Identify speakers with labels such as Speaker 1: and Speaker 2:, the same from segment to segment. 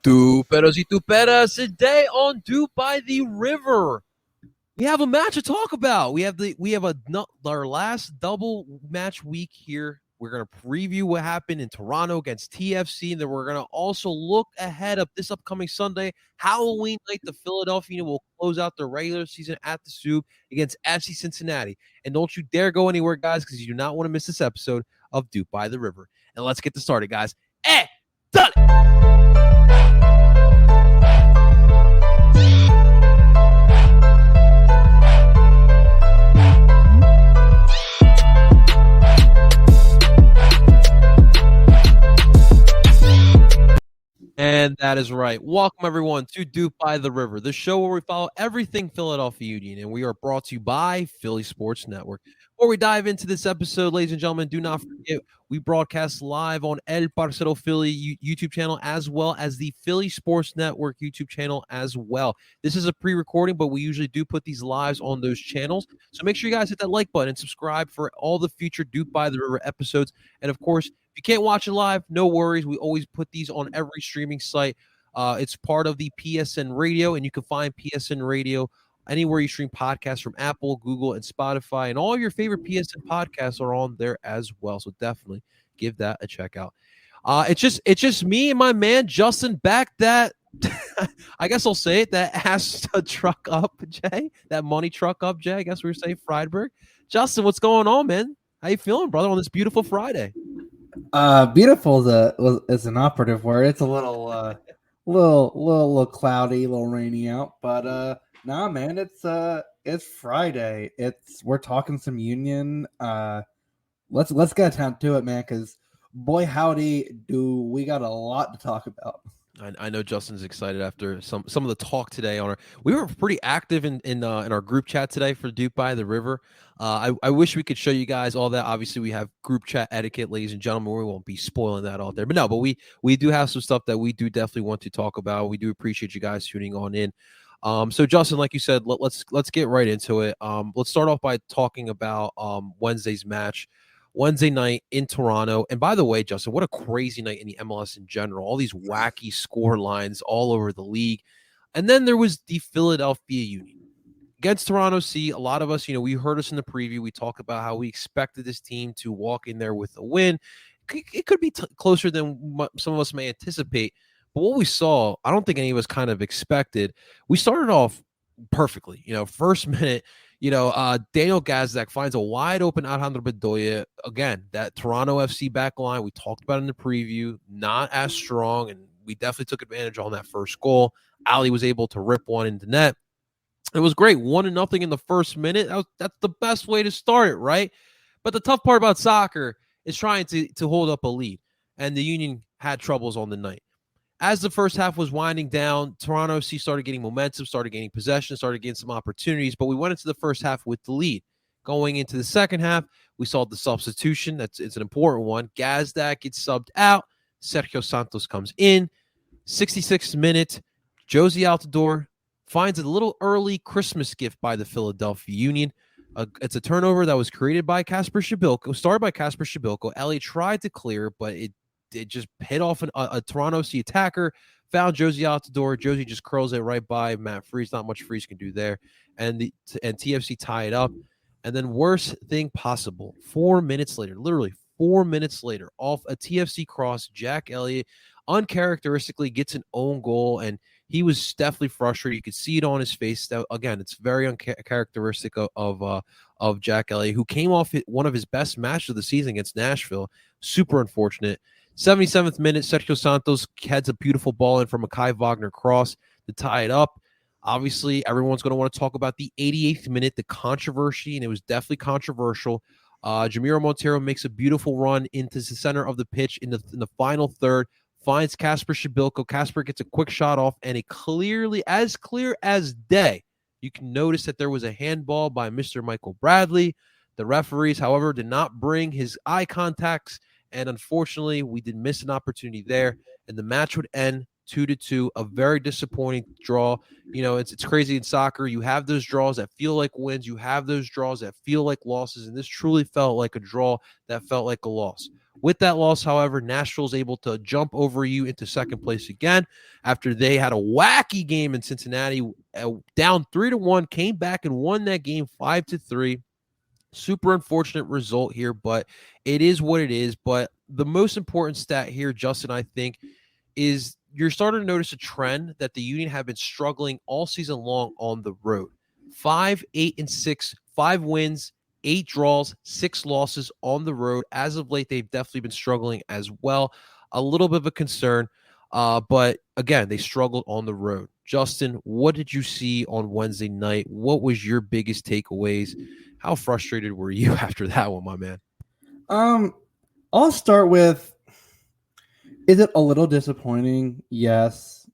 Speaker 1: Duperos y tuperas, today on Doop by the River. We have a match to talk about. We have our last double match week here. We're going to preview what happened in Toronto against TFC, and then we're going to also look ahead of this upcoming Sunday, Halloween night. The Philadelphia will close out the regular season at the Soup against FC Cincinnati. And don't you dare go anywhere, guys, because you do not want to miss this episode of Doop by the River. And let's get this started, guys. Done it! And that is right. Welcome, everyone, to Doop by the River, the show where we follow everything Philadelphia Union, and we are brought to you by Philly Sports Network. Before we dive into this episode, ladies and gentlemen, do not forget we broadcast live on El Parcero Philly YouTube channel as well as the Philly Sports Network YouTube channel as well. This is a pre-recording, but we usually do put these lives on those channels. So make sure you guys hit that like button and subscribe for all the future Doop by the River episodes. And, of course, if you can't watch it live, no worries. We always put these on every streaming site. It's part of the PSN Radio, and you can find PSN Radio anywhere you stream podcasts from Apple, Google, and Spotify. And all your favorite PSN podcasts are on there as well. So definitely give that a check out. It's just me and my man Justin back that I guess I'll say it, that ass truck up, Jay. That money truck up, Jay. I guess we were saying Friedberg. Justin, what's going on, man? How you feeling, brother, on this beautiful Friday?
Speaker 2: Beautiful is an operative word. It's a little cloudy, a little rainy out, but nah, man, it's Friday. We're talking some Union. Let's get down to it, man, because boy howdy, do we got a lot to talk about.
Speaker 1: I know Justin's excited after some of the talk today. We were pretty active in our group chat today for Doop by the River. I wish we could show you guys all that. Obviously, we have group chat etiquette, ladies and gentlemen. We won't be spoiling that out there, but we do have some stuff that we do definitely want to talk about. We do appreciate you guys tuning on in. So Justin, like you said, let's get right into it. Let's start off by talking about Wednesday's match. Wednesday night in Toronto. And by the way, Justin, what a crazy night in the MLS in general. All these wacky score lines all over the league. And then there was the Philadelphia Union against Toronto C. A lot of us, we heard us in the preview. We talked about how we expected this team to walk in there with a win. It could be closer than what some of us may anticipate. But what we saw, I don't think any of us kind of expected. We started off perfectly. First minute, Daniel Gazdak finds a wide open Alejandro Bedoya. Again, that Toronto FC back line, we talked about in the preview, not as strong, and we definitely took advantage on that first goal. Ali was able to rip one into net. It was great. 1-0 in the first minute. That's the best way to start it, right? But the tough part about soccer is trying to hold up a lead, and the Union had troubles on the night. As the first half was winding down, Toronto FC started getting momentum, started gaining possession, started getting some opportunities, but we went into the first half with the lead. Going into the second half, we saw the substitution. It's an important one. Gazdak gets subbed out. Sergio Santos comes in. 66th minute, Josie Altidore finds a little early Christmas gift by the Philadelphia Union. It's a turnover that was created by Kacper Przybylko, started by Kacper Przybylko. Ellie tried to clear, but it just hit off a Toronto C attacker, found Josie Altidore. Josie just curls it right by Matt Freese. Not much Freese can do there. And TFC tie it up. And then worst thing possible, 4 minutes later, literally 4 minutes later, off a TFC cross, Jack Elliott uncharacteristically gets an own goal, and he was definitely frustrated. You could see it on his face. That, again, it's very uncharacteristic of Jack Elliott, who came off one of his best matches of the season against Nashville. Super unfortunate. 77th minute, Sergio Santos heads a beautiful ball in from a Kai Wagner cross to tie it up. Obviously, everyone's going to want to talk about the 88th minute, the controversy, and it was definitely controversial. Jamiro Montero makes a beautiful run into the center of the pitch in the final third, finds Kacper Przybylko. Kacper gets a quick shot off, and as clear as day, you can notice that there was a handball by Mr. Michael Bradley. The referees, however, did not bring his eye contacts, and unfortunately, we did miss an opportunity there, and the match would end 2-2, a very disappointing draw. It's crazy in soccer. You have those draws that feel like wins. You have those draws that feel like losses, and this truly felt like a draw that felt like a loss. With that loss, however, Nashville's able to jump over you into second place again after they had a wacky game in Cincinnati, down 3-1, came back and won that game 5-3. Super unfortunate result here, but it is what it is. But the most important stat here, Justin, I think, is you're starting to notice a trend that the Union have been struggling all season long on the road. 5, 8, and 6, 5 wins, 8 draws, 6 losses on the road. As of late, they've definitely been struggling as well. A little bit of a concern, but again, they struggled on the road. Justin, what did you see on Wednesday night? What was your biggest takeaways? How frustrated were you after that one, my man?
Speaker 2: I'll start with, is it a little disappointing? Yes.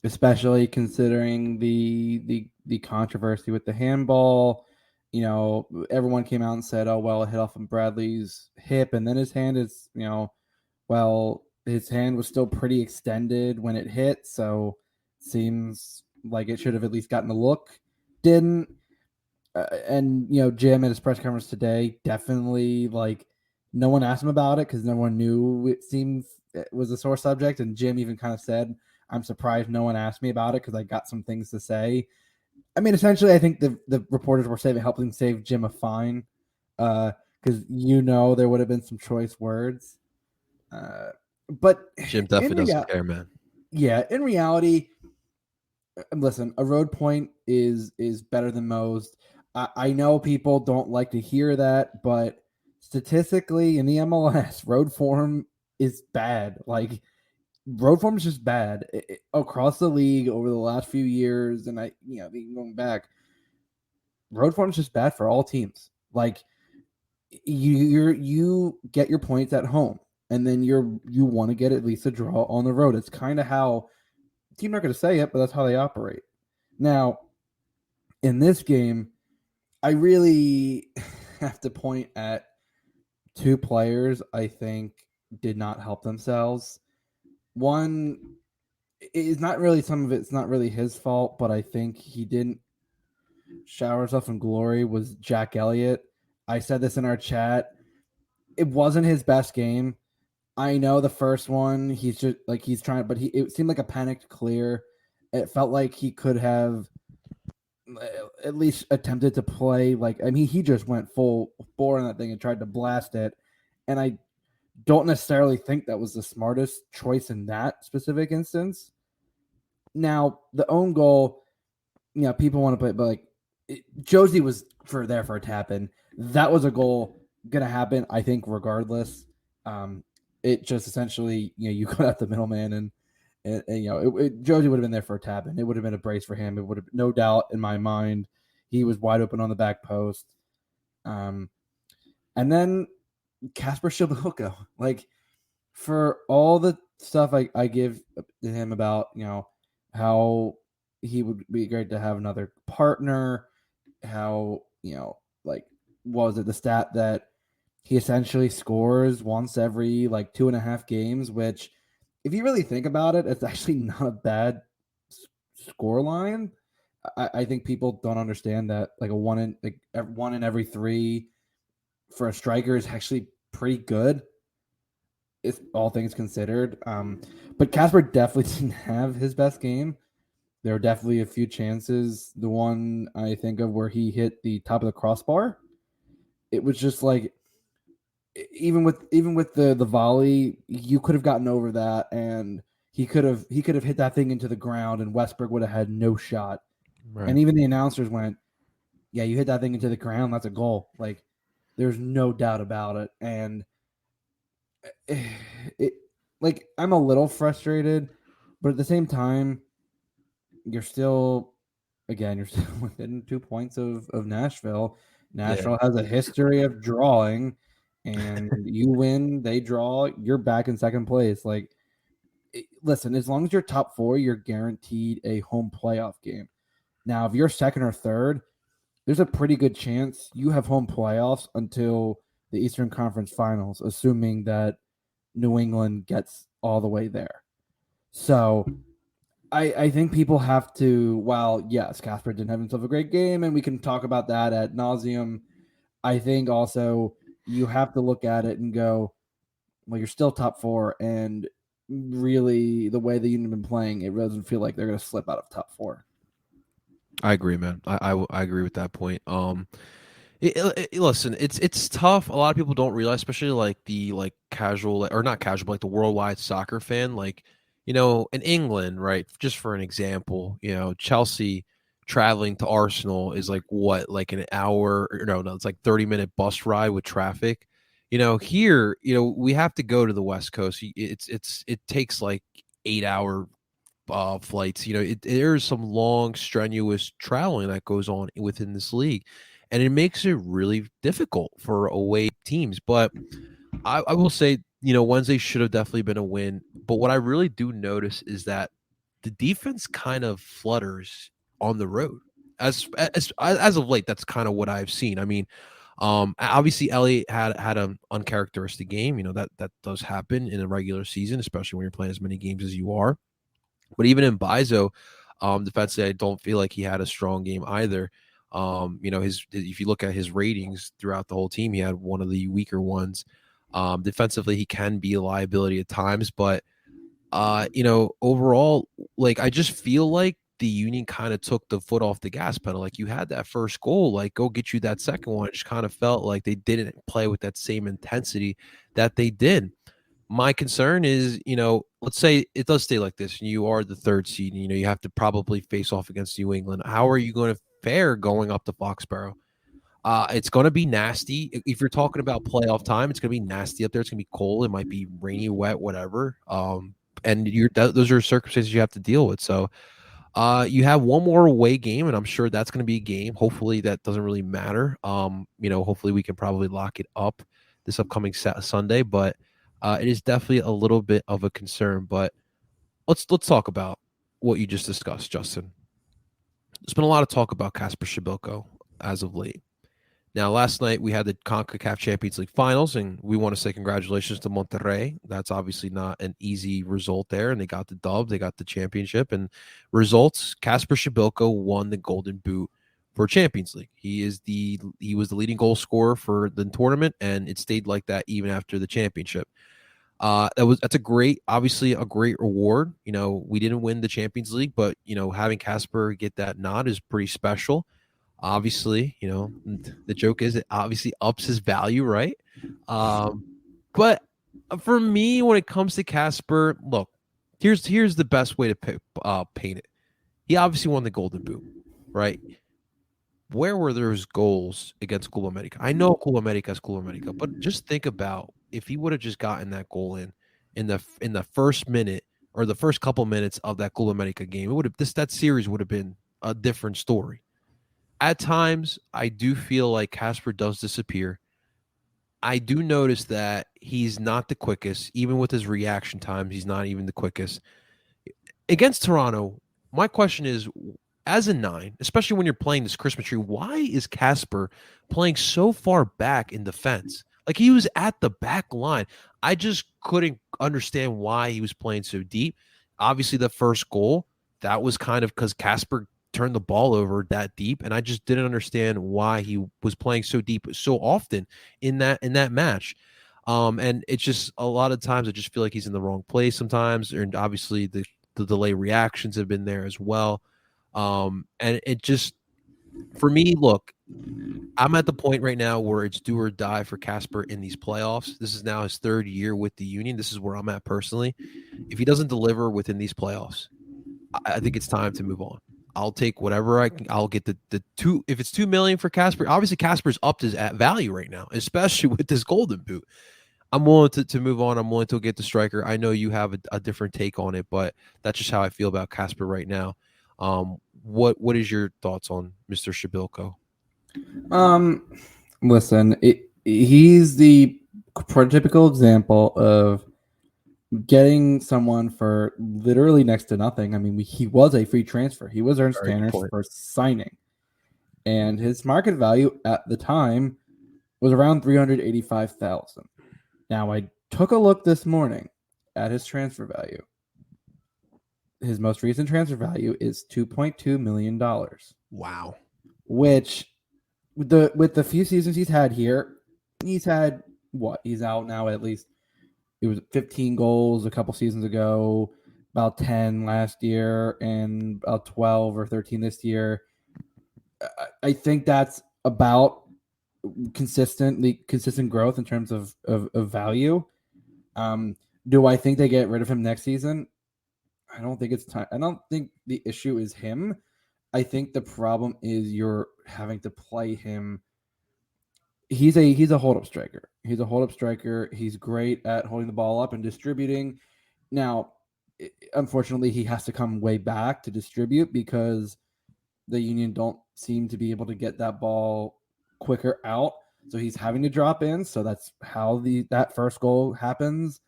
Speaker 2: Especially considering the controversy with the handball. You know, everyone came out and said, oh, well, it hit off of Bradley's hip, and then his hand is, his hand was still pretty extended when it hit, so seems like it should have at least gotten a look. Didn't. And Jim at his press conference today definitely, like, no one asked him about it because no one knew it seemed it was a sore subject, and Jim even kind of said, I'm surprised no one asked me about it because I got some things to say. I mean, essentially, I think the reporters were helping save Jim a fine, because there would have been some choice words. But
Speaker 1: Jim definitely doesn't care, man.
Speaker 2: Yeah, in reality, listen, a road point is better than most. I know people don't like to hear that, but statistically in the MLS, road form is bad. Like, road form is just bad across the league over the last few years. And going back, road form is just bad for all teams. Like, you get your points at home, and then you want to get at least a draw on the road. It's kind of how, team not going to say it, but that's how they operate. Now, in this game, I really have to point at 2 players I think did not help themselves. One is not really, some of it's not really his fault, but I think he didn't shower himself in glory, was Jack Elliott. I said this in our chat. It wasn't his best game. I know the first one, he's just like, he's trying, but it seemed like a panicked clear. It felt like he could have at least attempted to play. Like, I mean, he just went full bore on that thing and tried to blast it. And I don't necessarily think that was the smartest choice in that specific instance. Now, the own goal, people want to play, but like, Josie was there for a tap in. That was a goal going to happen, I think, regardless. It just essentially, you cut out the middleman, and Josie would have been there for a tap, and it would have been a brace for him. It would have, no doubt in my mind, he was wide open on the back post. And then Kacper Przybylko, like, for all the stuff I give to him about, how he would be great to have another partner, how, like, what was it, the stat that he essentially scores once every, like, 2.5 games, which, if you really think about it, it's actually not a bad score line. I think people don't understand that, like, one in every 3 for a striker is actually pretty good, if all things considered. But Kacper definitely didn't have his best game. There were definitely a few chances. The one I think of where he hit the top of the crossbar, it was just like, even with the volley, you could have gotten over that, and he could have hit that thing into the ground, and Westberg would have had no shot. Right. And even the announcers went, "Yeah, you hit that thing into the ground. That's a goal." Like, there's no doubt about it. And like, I'm a little frustrated, but at the same time, you're still within 2 points of Nashville. Nashville has a history of drawing. And you win, they draw, you're back in second place. Like, listen, as long as you're top 4, you're guaranteed a home playoff game. Now, if you're second or third, there's a pretty good chance you have home playoffs until the Eastern Conference Finals, assuming that New England gets all the way there. So I think people have to, while, yes, Kacper didn't have himself a great game, and we can talk about that ad nauseum, I think also you have to look at it and go, well, you're still top 4, and really the way the Union have been playing, it doesn't feel like they're going to slip out of top 4.
Speaker 1: I agree, man. I agree with that point. Listen, it's tough. A lot of people don't realize, especially like the like casual or not casual, but like the worldwide soccer fan. Like, in England, right? Just for an example, Chelsea traveling to Arsenal is like what, like an hour? Or no, it's like 30-minute bus ride with traffic. Here, we have to go to the West Coast. It takes like 8 hour flights. There's some long, strenuous traveling that goes on within this league, and it makes it really difficult for away teams. But I will say, Wednesday should have definitely been a win. But what I really do notice is that the defense kind of flutters on the road. As of late, that's kind of what I've seen. I mean, obviously Elliott had an uncharacteristic game. That does happen in a regular season, especially when you're playing as many games as you are. But even in Bizo, defensively, I don't feel like he had a strong game either. If you look at his ratings throughout the whole team, he had one of the weaker ones. Defensively, he can be a liability at times, but overall, like I just feel like the Union kind of took the foot off the gas pedal. Like you had that first goal, like go get you that second one. It just kind of felt like they didn't play with that same intensity that they did. My concern is, let's say it does stay like this, and you are the third seed, and, you have to probably face off against New England. How are you going to fare going up to Foxborough? It's going to be nasty. If you're talking about playoff time, it's going to be nasty up there. It's going to be cold. It might be rainy, wet, whatever. And those are circumstances you have to deal with. So you have one more away game, and I'm sure that's going to be a game. Hopefully that doesn't really matter. Hopefully we can probably lock it up this upcoming Sunday, but it is definitely a little bit of a concern. But let's talk about what you just discussed, Justin. There's been a lot of talk about Kacper Przybylko as of late. Now, last night we had the CONCACAF Champions League finals, and we want to say congratulations to Monterrey. That's obviously not an easy result there, and they got the dub, they got the championship, and results. Kacper Przybylko won the Golden Boot for Champions League. He was the leading goal scorer for the tournament, and it stayed like that even after the championship. That's obviously a great reward. We didn't win the Champions League, but having Kacper get that nod is pretty special. Obviously, the joke is it obviously ups his value, right? But for me, when it comes to Kacper, look, here's the best way to paint it. He obviously won the Golden Boot, right? Where were those goals against Club America? I know Club America is Club America, but just think about if he would have just gotten that goal in the first minute or the first couple minutes of that Club America game, it would have that series would have been a different story. At times, I do feel like Kacper does disappear. I do notice that he's not the quickest. Even with his reaction times, he's not even the quickest. Against Toronto, my question is, as a 9, especially when you're playing this Christmas tree, why is Kacper playing so far back in defense? Like he was at the back line. I just couldn't understand why he was playing so deep. Obviously, the first goal, that was kind of because Kacper turned the ball over that deep, and I just didn't understand why he was playing so deep so often in that match. And it's just a lot of times I just feel like he's in the wrong place sometimes, and obviously the delay reactions have been there as well. And it just, for me, look, I'm at the point right now where it's do or die for Kacper in these playoffs. This is now his 3rd year with the Union. This is where I'm at personally. If he doesn't deliver within these playoffs, I think it's time to move on. I'll take whatever I can. I'll get the two. If it's $2 million for Kacper, obviously Casper's upped his value right now, especially with this Golden Boot. I'm willing to move on. I'm willing to get the striker. I know you have a different take on it, but that's just how I feel about Kacper right now. What is your thoughts on Mr. Przybylko?
Speaker 2: Listen, he's the prototypical example of getting someone for literally next to nothing. I mean, he was a free transfer. He was Ernst Tanner's first signing, and his market value at the time was around $385,000. Now, I took a look this morning at his transfer value. His most recent transfer value is $2.2 million.
Speaker 1: Wow.
Speaker 2: Which, with the few seasons he's had here, he's had what? He's out now at least. It was 15 goals a couple seasons ago, about 10 last year, and about 12 or 13 this year. I think that's about consistent growth in terms of value. Do I think they get rid of him next season? I don't think it's time. I don't think the issue is him. I think the problem is you're having to play him. He's a hold-up striker. He's a hold-up striker. He's great at holding the ball up and distributing. Now, unfortunately, he has to come way back to distribute because the Union don't seem to be able to get that ball quicker out. So he's having to drop in. So that's how that first goal happens.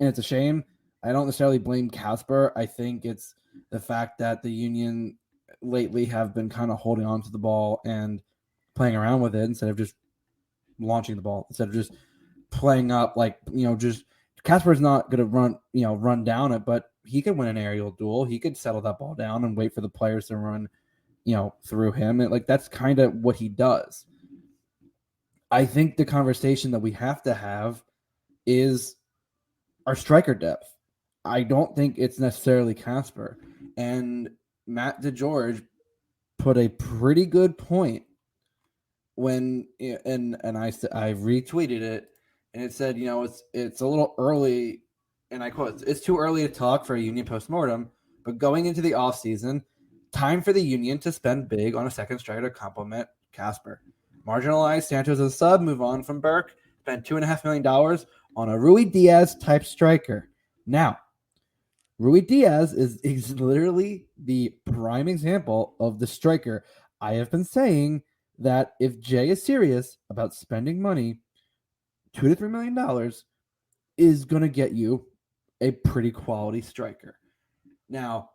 Speaker 2: And it's a shame. I don't necessarily blame Kacper. I think it's the fact that the Union lately have been kind of holding on to the ball and playing around with it instead of just launching the ball, instead of just playing up just Kacper's not going to run down it, but he could win an aerial duel. He could settle that ball down and wait for the players to run, through him. And that's kind of what he does. I think the conversation that we have to have is our striker depth. I don't think it's necessarily Kacper. And Matt DeGeorge put a pretty good point when and I retweeted it, and it said, it's a little early, and I quote, "It's too early to talk for a Union postmortem, but going into the offseason, time for the Union to spend big on a second striker to complement Kacper. Marginalize Santos as a sub, move on from Burke, spend $2.5 million on a Rui Diaz type striker." Now, Rui Diaz is literally the prime example of the striker. I have been saying that if Jay is serious about spending money, $2 to $3 million is going to get you a pretty quality striker. Now,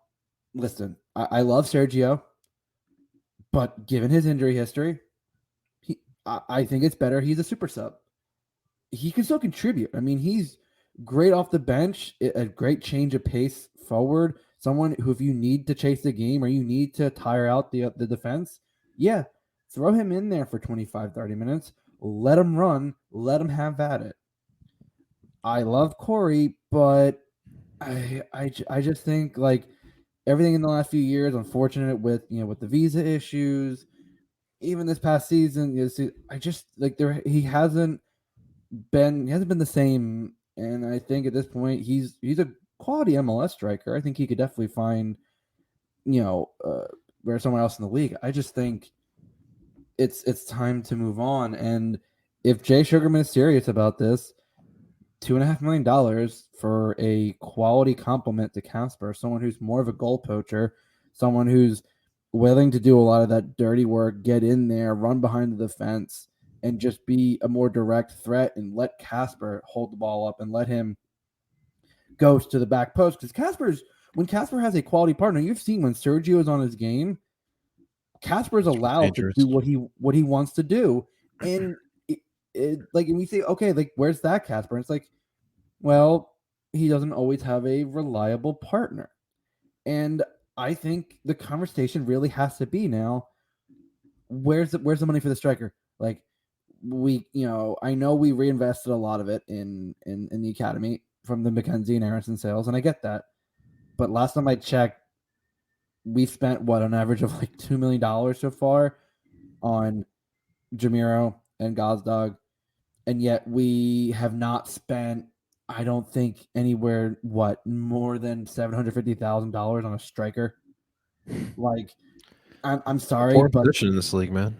Speaker 2: listen, I love Sergio, but given his injury history, I think it's better he's a super sub. He can still contribute. I mean, he's great off the bench, a great change of pace forward, someone who, if you need to chase the game or you need to tire out the defense, yeah, throw him in there for 25, 30 minutes. Let him run. Let him have at it. I love Corey, but I just think everything in the last few years, unfortunate with with the visa issues, even this past season, I just he hasn't been the same. And I think at this point he's a quality MLS striker. I think he could definitely find where someone else in the league. I just think it's time to move on. And if Jay Sugarman is serious about this, $2.5 million for a quality complement to Kacper, someone who's more of a goal poacher, someone who's willing to do a lot of that dirty work, get in there, run behind the defense, and just be a more direct threat, and let Kacper hold the ball up and let him go to the back post. Because when Kacper has a quality partner, you've seen when Sergio is on his game, Casper's allowed to do what he wants to do, and and we say, okay, where's that Kacper? And it's well, he doesn't always have a reliable partner, and I think the conversation really has to be now, where's the money for the striker? I know we reinvested a lot of it in the academy from the McKenzie and Aronson sales, and I get that, but last time I checked, we've spent an average of $2 million so far on Jamiro and Gazdag, and yet we have not spent, I don't think, anywhere more than $750,000 on a striker. I'm sorry,
Speaker 1: Poor
Speaker 2: but
Speaker 1: position in this league, man.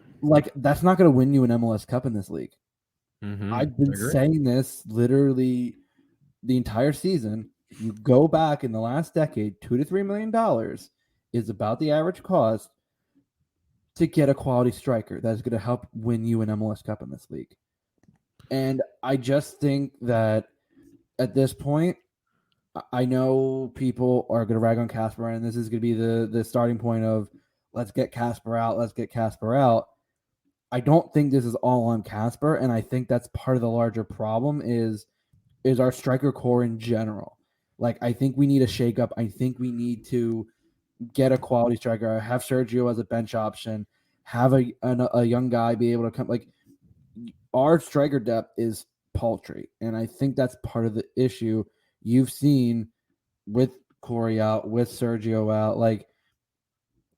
Speaker 2: That's not going to win you an MLS Cup in this league.
Speaker 1: Mm-hmm.
Speaker 2: I've been saying this literally the entire season. If you go back in the last decade, $2 to $3 million is about the average cost to get a quality striker that is going to help win you an MLS Cup in this league. And I just think that at this point, I know people are going to rag on Kacper, and this is going to be the starting point of let's get Kacper out, let's get Kacper out. I don't think this is all on Kacper, and I think that's part of the larger problem is our striker core in general. I think we need a shakeup. I think we need to get a quality striker, have Sergio as a bench option, have a young guy be able to come. our striker depth is paltry, and I think that's part of the issue you've seen with Corey out, with Sergio out. Like,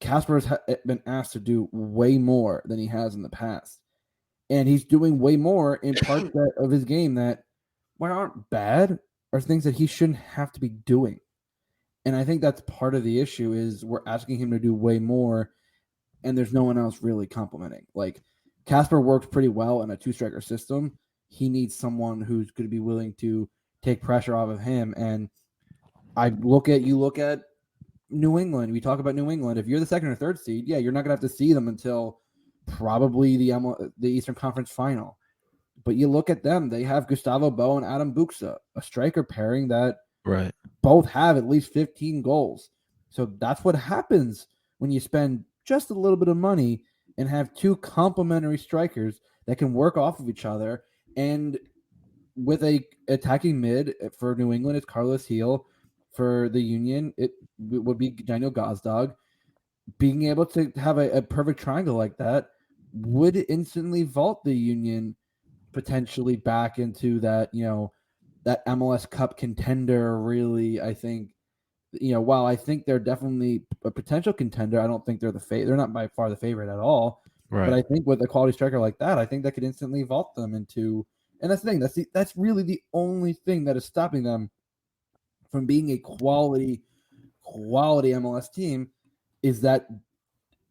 Speaker 2: Kacper's been asked to do way more than he has in the past, and he's doing way more in parts of his game that, while aren't bad, are things that he shouldn't have to be doing. And I think that's part of the issue is we're asking him to do way more, and there's no one else really complimenting. Like, Kacper works pretty well in a two-striker system. He needs someone who's going to be willing to take pressure off of him. And look at New England. We talk about New England. If you're the second or third seed, yeah, you're not going to have to see them until probably the Eastern Conference Final. But you look at them; they have Gustavo Bo and Adam Buxa, a striker pairing that both have at least 15 goals. So that's what happens when you spend just a little bit of money and have two complementary strikers that can work off of each other. And with a attacking mid for New England, it's Carlos Heel. For the Union, it would be Daniel Gazdag. Being able to have a perfect triangle like that would instantly vault the Union potentially back into that, that MLS Cup contender. Really, I think, while I think they're definitely a potential contender, I don't think they're not by far the favorite at all. Right. But I think with a quality striker like that, I think that could instantly vault them into. And that's the thing. That's really the only thing that is stopping them from being a quality MLS team, is that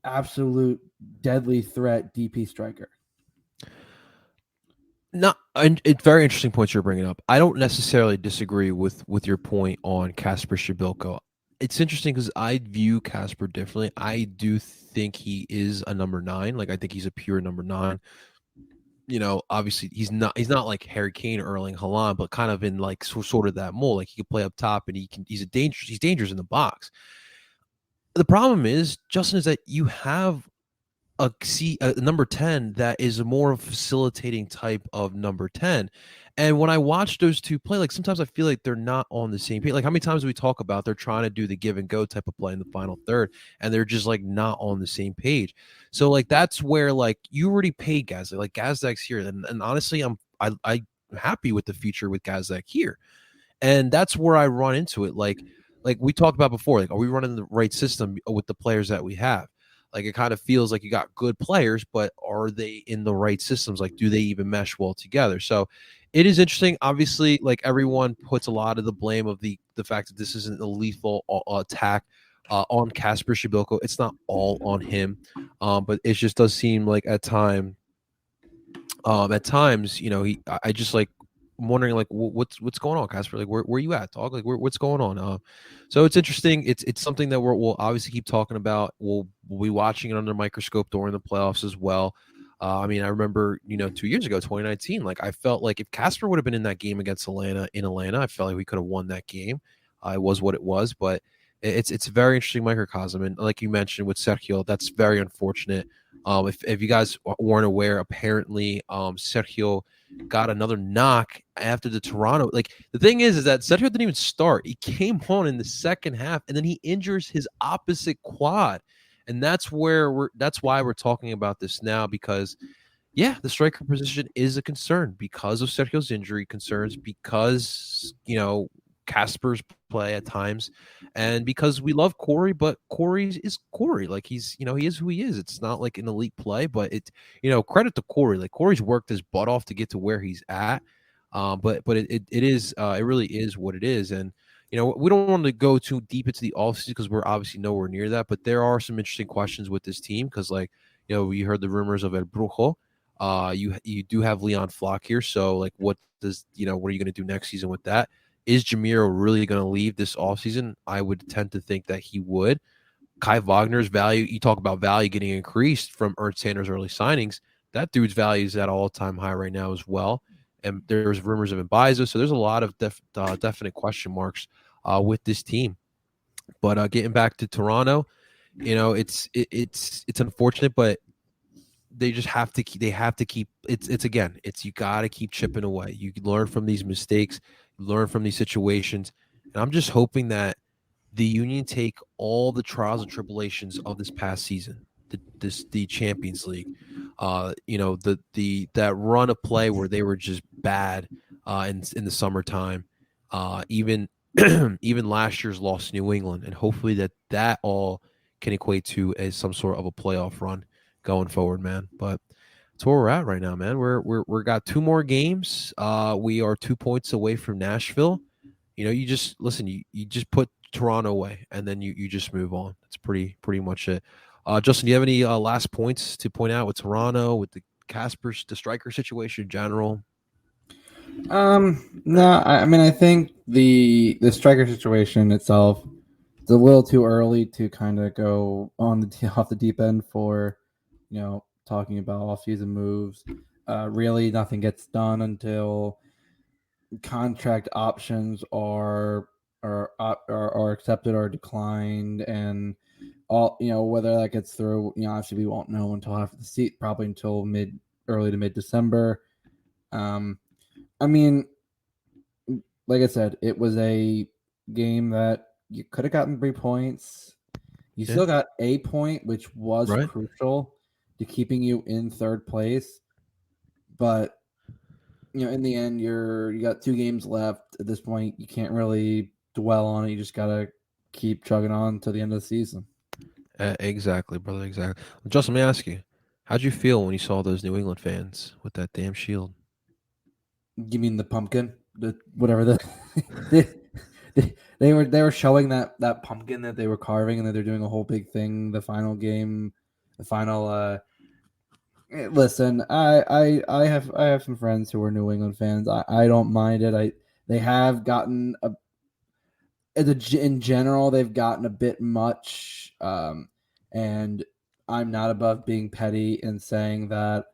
Speaker 2: absolute deadly threat DP striker.
Speaker 1: And it's very interesting points you're bringing up. I don't necessarily disagree with your point on Kacper Przybylko. It's interesting because I view Kacper differently. I do think he is a number 9. Like, I think he's a pure number 9. Obviously he's not like Harry Kane or Erling Haaland, but kind of in like sort of that mold. Like, he can play up top and he's dangerous in the box. The problem is, Justin, is that you have a number 10 that is a more facilitating type of number 10. And when I watch those two play, like, sometimes I feel like they're not on the same page. Like, how many times do we talk about they're trying to do the give and go type of play in the final third, and they're just like not on the same page. So like, that's where, like, you already paid Gazdag. Like, Gazdag's here, and honestly, I'm happy with the future with Gazdag here. And that's where I run into it. Like we talked about before, like, are we running the right system with the players that we have? Like, it kind of feels like you got good players, but are they in the right systems? Like, do they even mesh well together? So it is interesting. Obviously, like, everyone puts a lot of the blame of the fact that this isn't a lethal attack on Kacper Przybylko. It's not all on him, but it just does seem like at times, I just like, I'm wondering, like, what's going on, Kacper? Like, where you at, dog? Like, what's going on? So it's interesting. It's something that we'll obviously keep talking about. We'll be watching it under a microscope during the playoffs as well. I mean, I remember, 2 years ago, 2019, like, I felt like if Kacper would have been in that game against Atlanta, I felt like we could have won that game. It was what it was, but it's a very interesting microcosm. And like you mentioned with Sergio, that's very unfortunate. If you guys weren't aware, apparently Sergio got another knock after the Toronto. Like, the thing is that Sergio didn't even start. He came on in the second half, and then he injures his opposite quad. And that's why we're talking about this now, because the striker position is a concern because of Sergio's injury concerns, because, Kacper's play at times, and because we love Corey, but Corey is Corey. Like, he's, he is who he is. It's not like an elite play, but it, credit to Corey. Like, Corey's worked his butt off to get to where he's at. But it really is what it is. And, we don't want to go too deep into the offseason because we're obviously nowhere near that, but there are some interesting questions with this team because, like, we heard the rumors of El Brujo. You do have Leon Flock here. So, like, what are you going to do next season with that? Is Jamiro really going to leave this offseason? I would tend to think that he would. Kai Wagner's value, you talk about value getting increased from Ernst Sanders' early signings. That dude's value is at an all-time high right now as well. And there's rumors of Mbaizo. So there's a lot of definite question marks with this team. But getting back to Toronto, it's unfortunate, but they just have to keep you got to keep chipping away. You learn from these mistakes, learn from these situations, and I'm just hoping that the Union take all the trials and tribulations of this past season, the Champions League. That run of play where they were just bad in the summertime. Even even last year's loss to New England, and hopefully that all can equate to some sort of a playoff run going forward, man. But that's where we're at right now, man. We're got 2 more games. We are 2 points away from Nashville. You just listen. You just put Toronto away, and then you just move on. That's pretty much it. Justin, do you have any last points to point out with Toronto, with the the striker situation in general?
Speaker 2: No, I mean, I think the striker situation itself, it's a little too early to kind of go on off the deep end for, talking about off-season moves. Really, nothing gets done until contract options are accepted or declined, and all whether that gets through. Obviously, we won't know until after the seat, probably until early to mid December. I mean, like I said, it was a game that you could have gotten 3 points. You still got a point, which was crucial to keeping you in third place. But in the end, you got 2 games left. At this point, you can't really dwell on it. You just gotta keep chugging on to the end of the season.
Speaker 1: Exactly, brother. Exactly. Justin, let me ask you, how'd you feel when you saw those New England fans with that damn shield?
Speaker 2: You mean the pumpkin? Whatever they were showing that pumpkin that they were carving, and that they're doing a whole big thing. The final game, the final. Listen, I have some friends who are New England fans. I don't mind it. They have gotten in general, they've gotten a bit much, and I'm not above being petty and saying that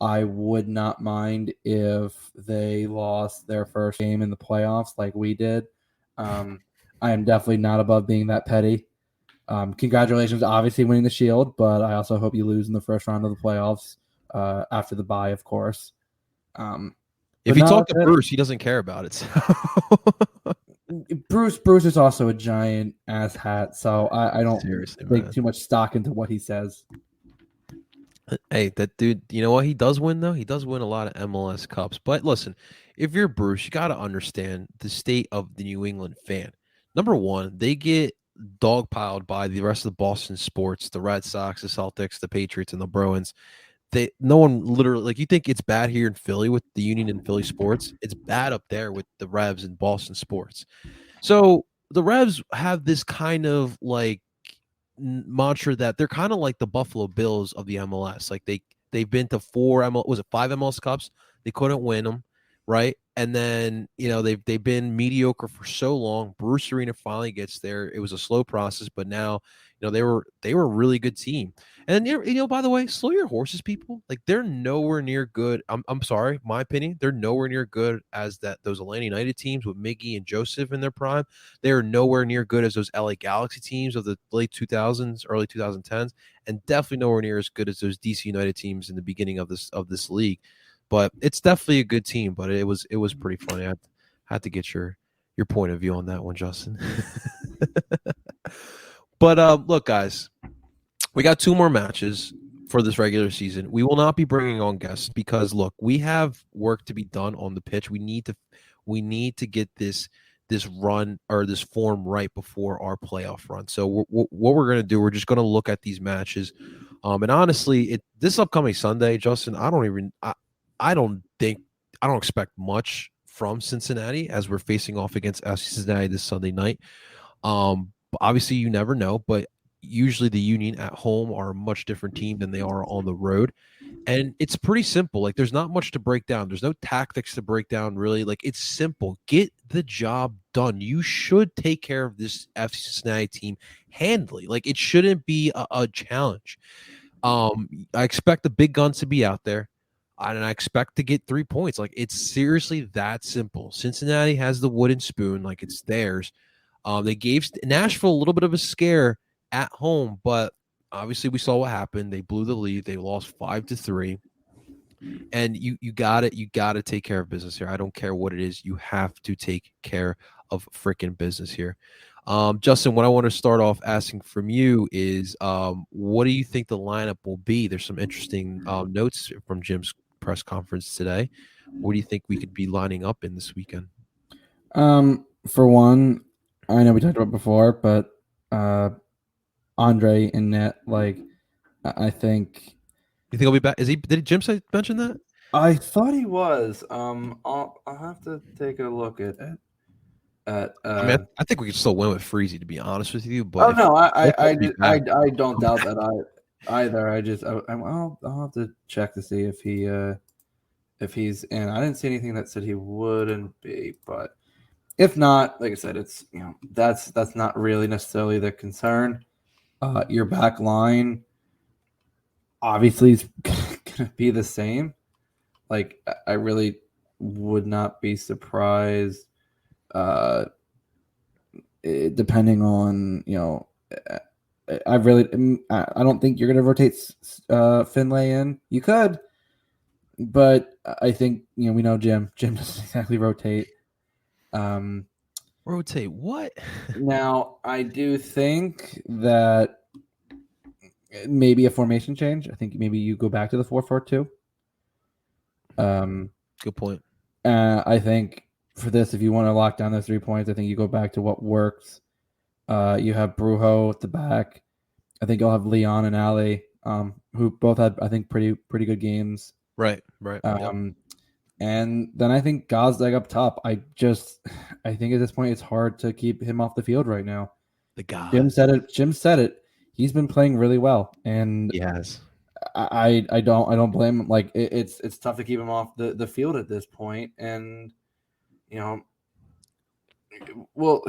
Speaker 2: I would not mind if they lost their first game in the playoffs like we did. I am definitely not above being that petty. Congratulations, obviously, winning the Shield, but I also hope you lose in the first round of the playoffs after the bye, of course.
Speaker 1: If you talk to Bruce, he doesn't care about it. So.
Speaker 2: Bruce is also a giant ass hat, so I don't take too much stock into what he says.
Speaker 1: Hey, that dude, you know what? He does win, though. He does win a lot of MLS Cups. But listen, if you're Bruce, you got to understand the state of the New England fan. Number one, they get dogpiled by the rest of the Boston sports, the Red Sox, the Celtics, the Patriots, and the Bruins. No one literally, like, you think it's bad here in Philly with the Union and Philly sports. It's bad up there with the Revs and Boston sports. So the Revs have this kind of like mantra that they're kind of like the Buffalo Bills of the MLS. Like they've been to 5 MLS Cups. They couldn't win them, right? And then they've been mediocre for so long. Bruce Arena finally gets there. It was a slow process, but now they were a really good team. And by the way, slow your horses, people. Like, they're nowhere near good. I'm sorry, my opinion. They're nowhere near good as those Atlanta United teams with Miggy and Joseph in their prime. They are nowhere near good as those LA Galaxy teams of the late 2000s, early 2010s, and definitely nowhere near as good as those DC United teams in the beginning of this league. But it's definitely a good team. But it was pretty funny. I had to get your point of view on that one, Justin. But look, guys, we got 2 more matches for this regular season. We will not be bringing on guests because, look, we have work to be done on the pitch. We need to get this run or this form right before our playoff run. So what we're going to do, we're just going to look at these matches. And honestly, this upcoming Sunday, Justin, I don't expect much from Cincinnati as we're facing off against FC Cincinnati this Sunday night. Obviously, you never know, but usually the Union at home are a much different team than they are on the road. And it's pretty simple. Like, there's not much to break down. There's no tactics to break down, really. Like, it's simple. Get the job done. You should take care of this FC Cincinnati team handily. Like, it shouldn't be a challenge. I expect the big guns to be out there, and I expect to get 3 points. Like, it's seriously that simple. Cincinnati has the wooden spoon. Like, it's theirs. They gave Nashville a little bit of a scare at home, but obviously we saw what happened. They blew the lead. They lost 5-3. And you got to take care of business here. I don't care what it is. You have to take care of freaking business here. Justin, what I want to start off asking from you is, what do you think the lineup will be? There's some interesting notes from Jim's press conference today. What do you think we could be lining up in this weekend?
Speaker 2: For one, I know we talked about before, but Andre in net, like I think.
Speaker 1: You think he'll be back? Did Jim mention that?
Speaker 2: I thought he was. I'll have to take a look at.
Speaker 1: I mean, I think we could still win with Freezy, to be honest with you.
Speaker 2: Oh
Speaker 1: But
Speaker 2: no,
Speaker 1: I
Speaker 2: I don't doubt that either. I'll have to check to see if he's in. I didn't see anything that said he wouldn't be, but if not, like I said, it's that's not really necessarily the concern. Your back line obviously is gonna be the same. Like I really would not be surprised. Depending on I don't think you're going to rotate Finlay in. You could, but I think we know Jim doesn't exactly rotate.
Speaker 1: Rotate what?
Speaker 2: Now I do think that maybe a formation change. I think maybe you go back to the 4-4-2.
Speaker 1: Good point.
Speaker 2: I think for this, if you want to lock down those 3 points, I think you go back to what works. You have Brujo at the back. I think you'll have Leon and Ali, who both had, I think, pretty good games.
Speaker 1: Right.
Speaker 2: Yep. And then I think Gazdag up top. I think at this point it's hard to keep him off the field right now.
Speaker 1: The guy.
Speaker 2: Jim said it. He's been playing really well, and
Speaker 1: he has.
Speaker 2: I don't blame him. Like it's tough to keep him off the field at this point, and we'll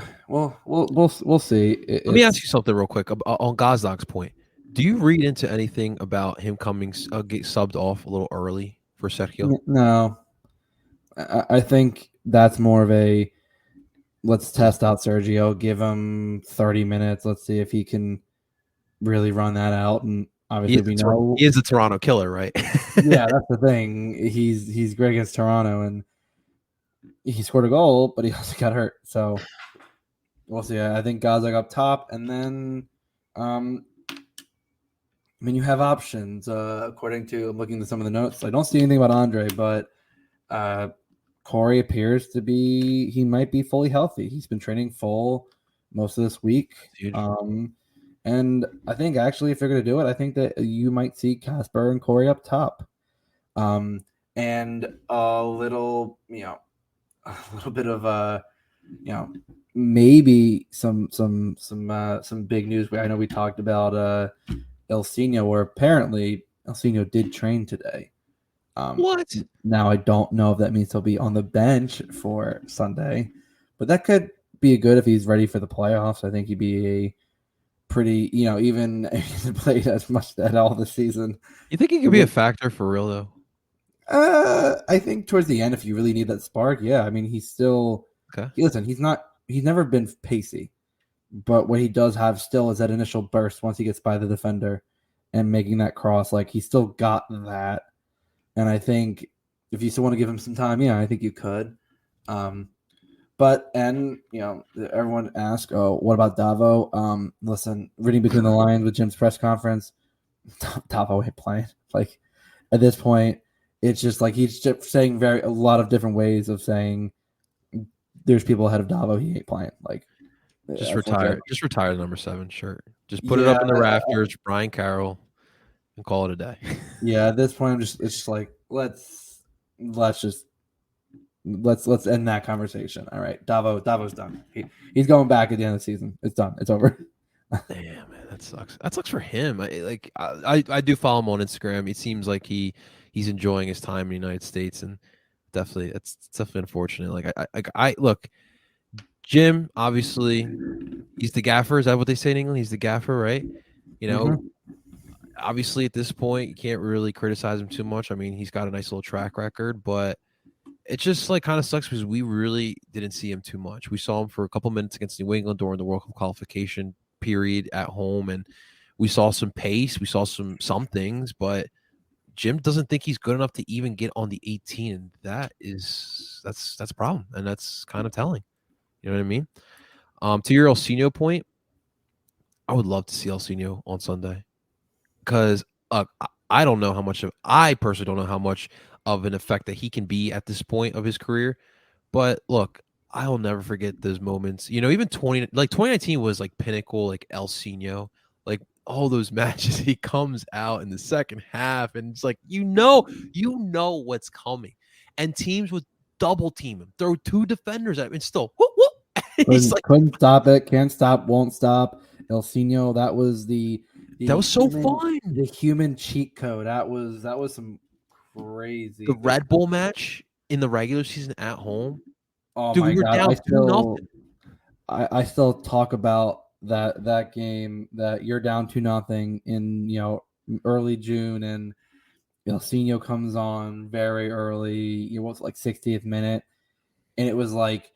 Speaker 2: see.
Speaker 1: Let me ask you something real quick on Gazdag's point. Do you read into anything about him coming get subbed off a little early for Sergio?
Speaker 2: No, I think that's more of a let's test out Sergio, give him 30 minutes. Let's see if he can really run that out. And obviously, we know
Speaker 1: he is a Toronto killer, right?
Speaker 2: Yeah, that's the thing. He's great against Toronto, and he scored a goal, but he also got hurt. So we'll see. I think Gazdag up top, and then you have options. According to looking at some of the notes, I don't see anything about Andre, but Corey appears to be. He might be fully healthy. He's been training full most of this week. And I think actually, if you're going to do it, I think that you might see Kacper and Corey up top, and a little bit of maybe some big news. I know we talked about Elsinho, where apparently Elsinho did train today.
Speaker 1: What?
Speaker 2: Now I don't know if that means he'll be on the bench for Sunday, but that could be good if he's ready for the playoffs. I think he'd be a pretty, even if he hasn't played as much at all this season.
Speaker 1: You think he could be a factor for real though?
Speaker 2: I think towards the end, if you really need that spark, yeah. I mean, he's still
Speaker 1: okay.
Speaker 2: Listen, he's never been pacey, but what he does have still is that initial burst once he gets by the defender and making that cross. Like he's still got that, and I think if you still want to give him some time, yeah, I think you could. But everyone asked, "Oh, what about Davo?" Listen, reading between the lines with Jim's press conference, Davo ain't playing. Like at this point, it's just like he's just saying a lot of different ways of saying there's people ahead of Davo. He ain't playing. Like
Speaker 1: just retire. Just retire the number 7 shirt. Just put it up in the rafters, Brian Carroll, and call it a day.
Speaker 2: Yeah, at this point, it's just like let's end that conversation. All right, Davo's done. He's going back at the end of the season. It's done. It's over.
Speaker 1: Damn, man, that sucks. That sucks for him. I do follow him on Instagram. It seems like he's enjoying his time in the United States, and it's definitely unfortunate. Like I look, Jim, obviously, he's the gaffer. Is that what they say in England? He's the gaffer, right? Obviously, at this point, you can't really criticize him too much. I mean, he's got a nice little track record, but it just like kind of sucks because we really didn't see him too much. We saw him for a couple minutes against New England during the World Cup qualification period at home, and we saw some pace. We saw some things, but Jim doesn't think he's good enough to even get on the 18, and that's a problem, and that's kind of telling. You know what I mean? To your Elsinio point, I would love to see Elsinio on Sunday because I don't know how much of I personally don't know how much of an effect that he can be at this point of his career. But look, I'll never forget those moments. Even 2019 was like pinnacle, like Elsinio, like all those matches. He comes out in the second half, and it's like what's coming, and teams would double team him, throw two defenders at him, and still whoop whoop. He's like,
Speaker 2: Couldn't stop it, can't stop, won't stop. Elsinio, that was
Speaker 1: that was so fun.
Speaker 2: the human cheat code. That was some crazy.
Speaker 1: The Red Bull match in the regular season at home.
Speaker 2: Oh
Speaker 1: Dude,
Speaker 2: my
Speaker 1: we were
Speaker 2: god!
Speaker 1: down 2-0.
Speaker 2: I still talk about that game that you're down 2-0 in early June, and Elsinio comes on very early. It was like 60th minute, and it was like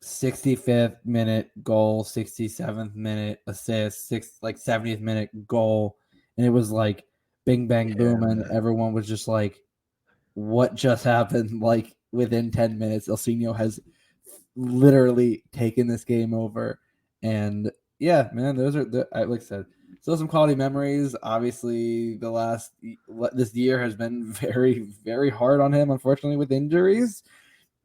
Speaker 2: 65th minute goal, 67th minute assist, 70th minute goal, and it was like bing bang boom, and everyone was just like, "What just happened?" Like within 10 minutes, Elsinio has literally taken this game over, and yeah, man, those are like I said, still some quality memories. Obviously, this year has been very, very hard on him, unfortunately, with injuries.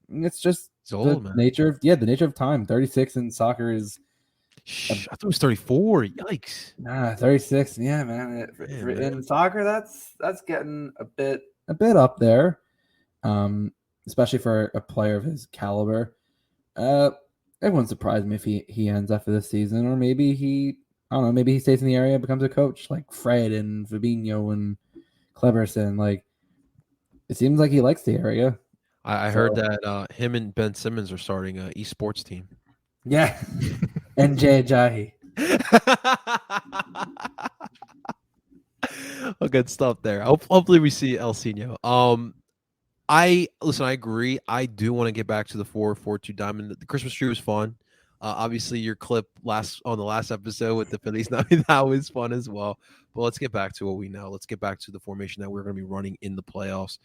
Speaker 2: It's just
Speaker 1: old,
Speaker 2: the
Speaker 1: man.
Speaker 2: the nature of time. 36 in soccer is.
Speaker 1: I thought it was 34. Yikes.
Speaker 2: 36. Yeah, man.
Speaker 1: Man.
Speaker 2: In soccer, that's getting a bit up there, especially for a player of his caliber. It wouldn't surprise me if he ends after this season, or maybe I don't know, maybe he stays in the area and becomes a coach like Fred and Fabinho and Cleberson. Like, it seems like he likes the area.
Speaker 1: I heard that him and Ben Simmons are starting an esports team.
Speaker 2: Yeah, and Jay Ajayi.
Speaker 1: Oh, good stuff there. Hopefully we see Elsinio. I agree. I do want to get back to the 4-4-2 diamond. The Christmas tree was fun. Obviously, your clip on the last episode with the Phillies, that was fun as well. But let's get back to what we know. Let's get back to the formation that we're going to be running in the playoffs.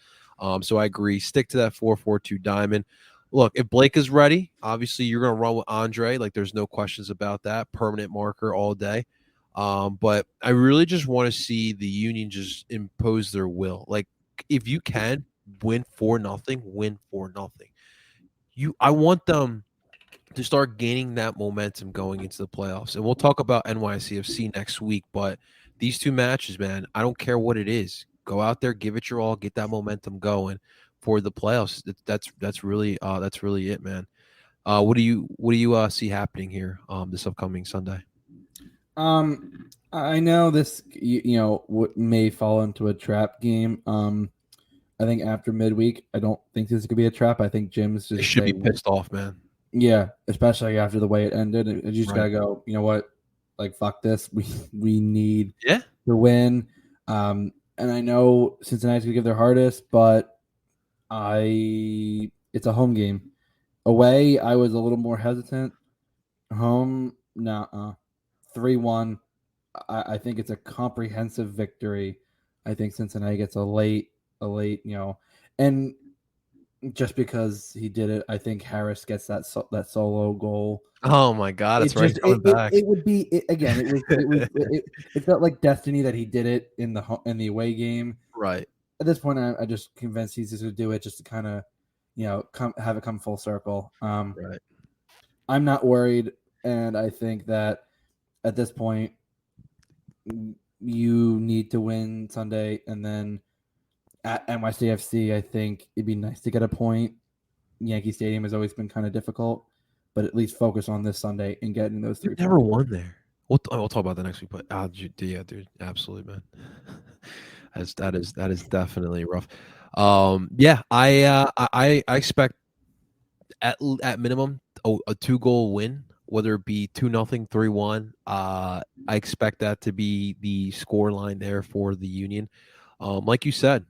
Speaker 1: So I agree. Stick to that 4-4-2 diamond. Look, if Blake is ready, obviously you're going to run with Andre. Like, there's no questions about that. Permanent marker all day. But I really just want to see the Union just impose their will. Like, if you can win 4-0, win 4-0. I want them to start gaining that momentum going into the playoffs. And we'll talk about NYCFC next week, but these two matches, man, I don't care what it is. Go out there, give it your all, get that momentum going for the playoffs. That's really it, man. What do you see happening here this upcoming Sunday?
Speaker 2: I know this may fall into a trap game. I think after midweek, I don't think this could be a trap. I think Jim's just
Speaker 1: should be pissed off, man.
Speaker 2: Yeah, especially after the way it ended. You just gotta go, you know what? Like, fuck this. We need
Speaker 1: to
Speaker 2: win. And I know Cincinnati's gonna give their hardest, but it's a home game. Away, I was a little more hesitant. Home, 3-1. I think it's a comprehensive victory. I think Cincinnati gets a late, and just because he did it, I think Harris gets that solo goal.
Speaker 1: Oh my God, it's right.
Speaker 2: It would be again. It felt like destiny that he did it in the away game.
Speaker 1: Right.
Speaker 2: At this point, I'm just convinced he's just going to do it just to kind of, have it come full circle.
Speaker 1: Right.
Speaker 2: I'm not worried, and I think that at this point, you need to win Sunday, and then at NYCFC, I think it'd be nice to get a point. Yankee Stadium has always been kind of difficult, but at least focus on this Sunday and getting those 3 points.
Speaker 1: Never won there. We'll talk about that next week, but dude, absolutely, man. that is definitely rough. I expect at minimum a 2-goal win, whether it be 2-0, 3-1. I expect that to be the score line there for the Union. Like you said,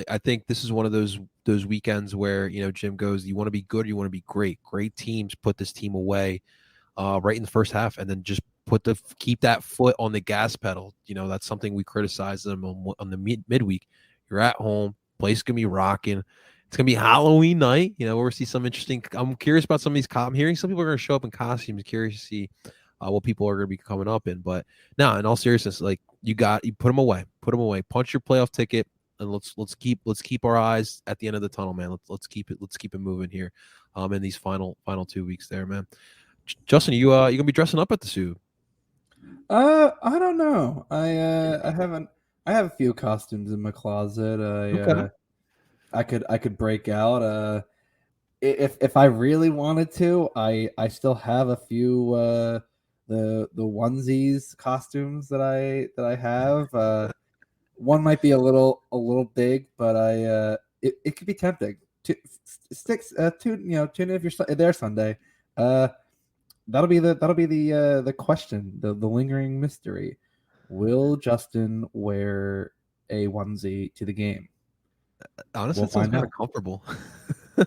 Speaker 1: I think this is one of those weekends where, Jim goes, you want to be good, you want to be great. Great teams put this team away right in the first half, and then just keep that foot on the gas pedal. That's something we criticize them on the midweek. You're at home, place can be rocking. It's gonna be Halloween night. You know, we're gonna see some interesting. I'm curious about some of these. I'm hearing some people are gonna show up in costumes. Curious to see what people are gonna be coming up in. But no, in all seriousness, like you put them away, punch your playoff ticket, and let's keep our eyes at the end of the tunnel, man. Let's keep it moving here, in these final 2 weeks there, man. Justin, you gonna be dressing up at the Soo?
Speaker 2: I don't know. I haven't. I have a few costumes in my closet.
Speaker 1: Okay.
Speaker 2: I could break out. If I really wanted to, I still have a few the onesies costumes that I have. One might be a little big, but it could be tempting. Sticks tune in if you're there Sunday. That'll be the question, the lingering mystery. Will Justin wear a onesie to the game?
Speaker 1: Honestly,
Speaker 2: We'll
Speaker 1: it sounds
Speaker 2: find
Speaker 1: kind
Speaker 2: out.
Speaker 1: of comfortable.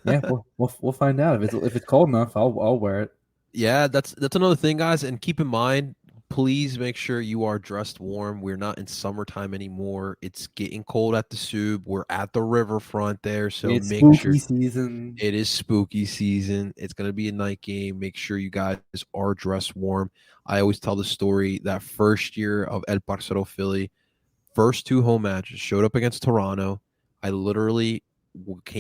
Speaker 2: Yeah, we'll find out if it's cold enough. I'll wear it.
Speaker 1: Yeah, that's another thing, guys. And keep in mind, please make sure you are dressed warm. We're not in summertime anymore. It's getting cold at the Sub. We're at the riverfront there, so
Speaker 2: It's
Speaker 1: make sure
Speaker 2: spooky season.
Speaker 1: it is spooky season. It's gonna be a night game. Make sure you guys are dressed warm. I always tell the story that first year of El Parcero Philly, first two home matches, showed up against Toronto. I literally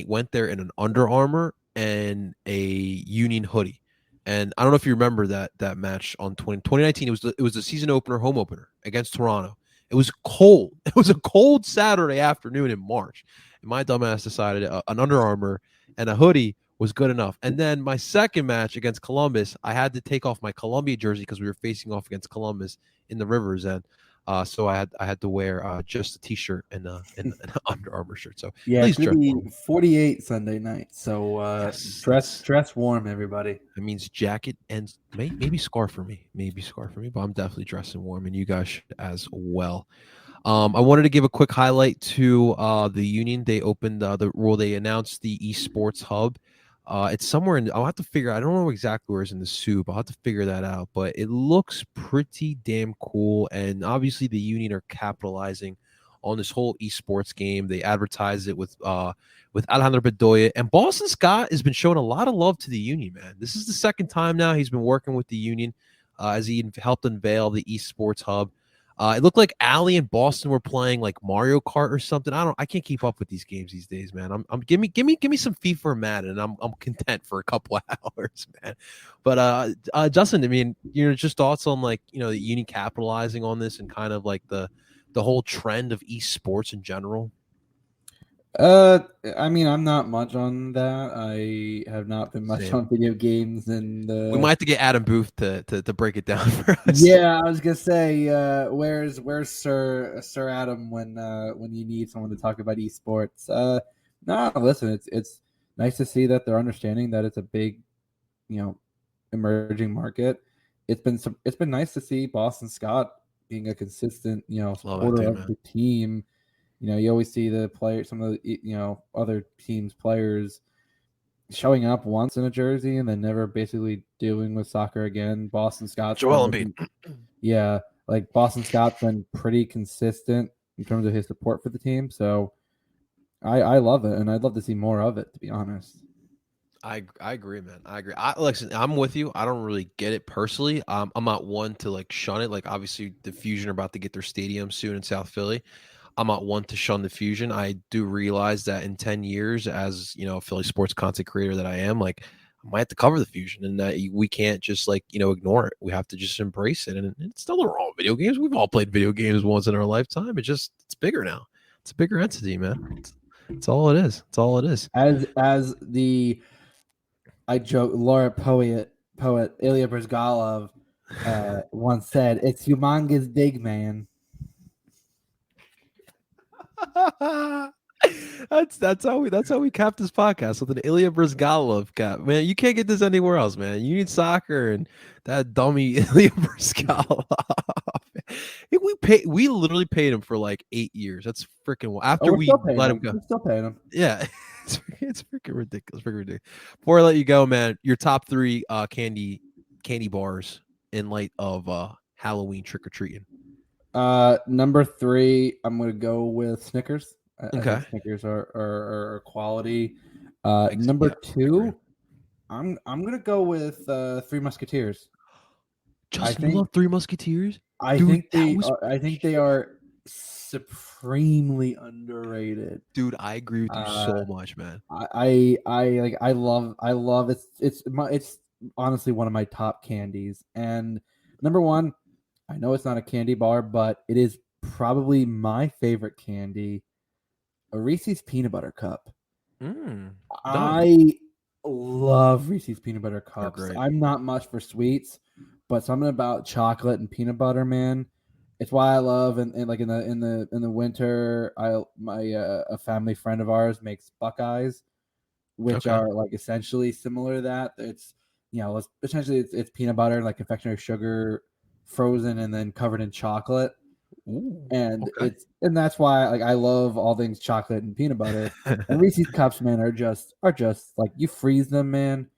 Speaker 1: went there in an Under Armour and a Union hoodie. And I don't know if you remember that match on 2019. It was the season opener, home opener against Toronto. It was cold. It was a cold Saturday afternoon in March. And my dumbass decided an Under Armour and a hoodie was good enough. And then my second match against Columbus, I had to take off my Columbia jersey because we were facing off against Columbus in the Rivers End. So I had to wear just a t-shirt and an Under Armour shirt. So
Speaker 2: Yeah,
Speaker 1: please
Speaker 2: it's gonna
Speaker 1: dress
Speaker 2: be
Speaker 1: warm.
Speaker 2: 48 Sunday night. So
Speaker 1: Yes,
Speaker 2: dress warm, everybody.
Speaker 1: that means jacket and maybe scarf for me. But I'm definitely dressing warm, and you guys should as well. I wanted to give a quick highlight to the Union. They opened they announced the esports hub. It's somewhere I'll have to figure. I don't know exactly where it's in the soup. I'll have to figure that out. But it looks pretty damn cool, and obviously the Union are capitalizing on this whole esports game. They advertise it with Alejandro Bedoya, and Boston Scott has been showing a lot of love to the Union. Man, this is the second time now he's been working with the Union as he helped unveil the esports hub. It looked like Allie and Boston were playing like Mario Kart or something. I can't keep up with these games these days, man. Give me some FIFA or Madden, and I'm content for a couple of hours, man. But Justin, I mean, just thoughts on like the Uni capitalizing on this and kind of like the whole trend of esports in general.
Speaker 2: I mean, I'm not much on that. I have not been much
Speaker 1: Same.
Speaker 2: on video games, and
Speaker 1: We might have to get Adam Booth to break it down for us.
Speaker 2: yeah, I was gonna say, where's Sir Adam when you need someone to talk about esports? No, listen, it's nice to see that they're understanding that it's a big, emerging market. It's been nice to see Boston Scott being a consistent, supporter of the team. You always see the players, some of the other teams' players showing up once in a jersey and then never basically doing with soccer again. Boston Scott's
Speaker 1: Joel Embiid.
Speaker 2: Yeah, like Boston Scott's been pretty consistent in terms of his support for the team. So I love it, and I'd love to see more of it, to be honest.
Speaker 1: I agree, man. I agree. Listen, I'm with you. I don't really get it personally. I'm not one to like shun it. Like obviously the Fusion are about to get their stadium soon in South Philly. I'm not one to shun the Fusion. I do realize that in 10 years, as a Philly sports content creator that I am, like I might have to cover the Fusion, and that we can't just like ignore it. We have to just embrace it. And it's nothing wrong with video games. We've all played video games once in our lifetime. It's bigger now. It's a bigger entity, man. It's all it is. It's all it is.
Speaker 2: As the I joke, Laura poet Ilya Brizgalov once said, "It's humongous big, man."
Speaker 1: that's how we cap this podcast with an Ilya Brizgalov cap. Man, you can't get this anywhere else, man. You need soccer and that dummy Ilya Brizgalov. We literally paid him for like 8 years. That's freaking after we let him go.
Speaker 2: We're still paying him.
Speaker 1: Yeah. It's freaking ridiculous. Before I let you go, man, your top 3 candy bars in light of Halloween trick-or-treating.
Speaker 2: Number 3, I'm gonna go with Snickers.
Speaker 1: Okay.
Speaker 2: I think Snickers are quality. Number
Speaker 1: Yeah, I agree.
Speaker 2: two, I'm gonna go with Three Musketeers.
Speaker 1: Justin, you
Speaker 2: think
Speaker 1: love Three Musketeers?
Speaker 2: I
Speaker 1: Dude,
Speaker 2: think
Speaker 1: that
Speaker 2: they
Speaker 1: was
Speaker 2: are, I think they are supremely underrated.
Speaker 1: dude, I agree with you
Speaker 2: Uh,
Speaker 1: so much, man.
Speaker 2: I love it's honestly one of my top candies. And number one, I know it's not a candy bar, but it is probably my favorite candy, a Reese's peanut butter cup.
Speaker 1: Done.
Speaker 2: I love Reese's peanut butter
Speaker 1: They're
Speaker 2: cups.
Speaker 1: great.
Speaker 2: I'm not much for sweets, but something about chocolate and peanut butter, man. It's why I love and like in the winter, a family friend of ours makes Buckeyes, which
Speaker 1: Okay.
Speaker 2: are like essentially similar to that. It's essentially it's peanut butter, like confectionery sugar, frozen and then covered in chocolate.
Speaker 1: Ooh.
Speaker 2: And
Speaker 1: Okay.
Speaker 2: that's why like I love all things chocolate and peanut butter. And Reese's cups, man, are just like you freeze them, man.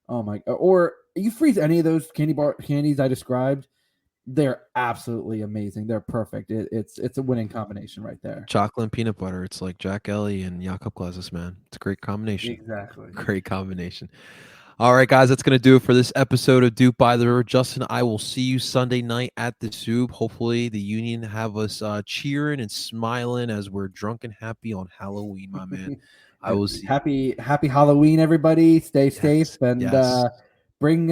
Speaker 2: Oh my! Or you freeze any of those candies I described, they're absolutely amazing. They're perfect. It's a winning combination right there.
Speaker 1: Chocolate and peanut butter. It's like Jack Ellie and Jakob Glasses, man. It's a great combination.
Speaker 2: Exactly.
Speaker 1: Great combination. All right, guys, that's going to do it for this episode of Dupe by the River. Justin, I will see you Sunday night at the Soup. Hopefully, the Union have us cheering and smiling as we're drunk and happy on Halloween, my man. I will see.
Speaker 2: Happy Halloween, everybody. Stay safe and
Speaker 1: yes.
Speaker 2: bring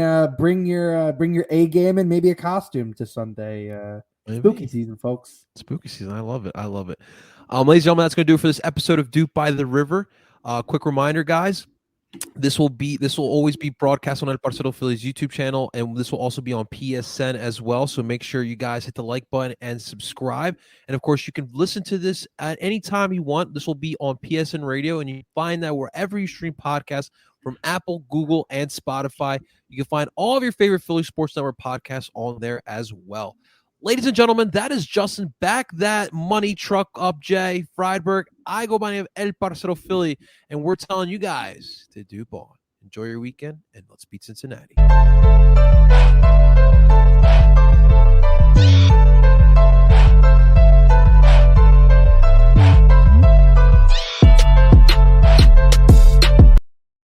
Speaker 2: your A game and maybe a costume to Sunday. Spooky season, folks.
Speaker 1: Spooky season. I love it. I love it. Ladies and gentlemen, that's going to do it for this episode of Dupe by the River. Quick reminder, guys. This will always be broadcast on El Parcero Phillies YouTube channel, and this will also be on PSN as well. So make sure you guys hit the like button and subscribe. And of course, you can listen to this at any time you want. This will be on PSN Radio, and you can find that wherever you stream podcasts from Apple, Google, and Spotify. You can find all of your favorite Philly Sports Network podcasts on there as well. Ladies and gentlemen, that is Justin. Back that money truck up, Jay Friedberg. I go by the name of El Parcero Philly, and we're telling you guys to dupe on. Enjoy your weekend, and let's beat Cincinnati.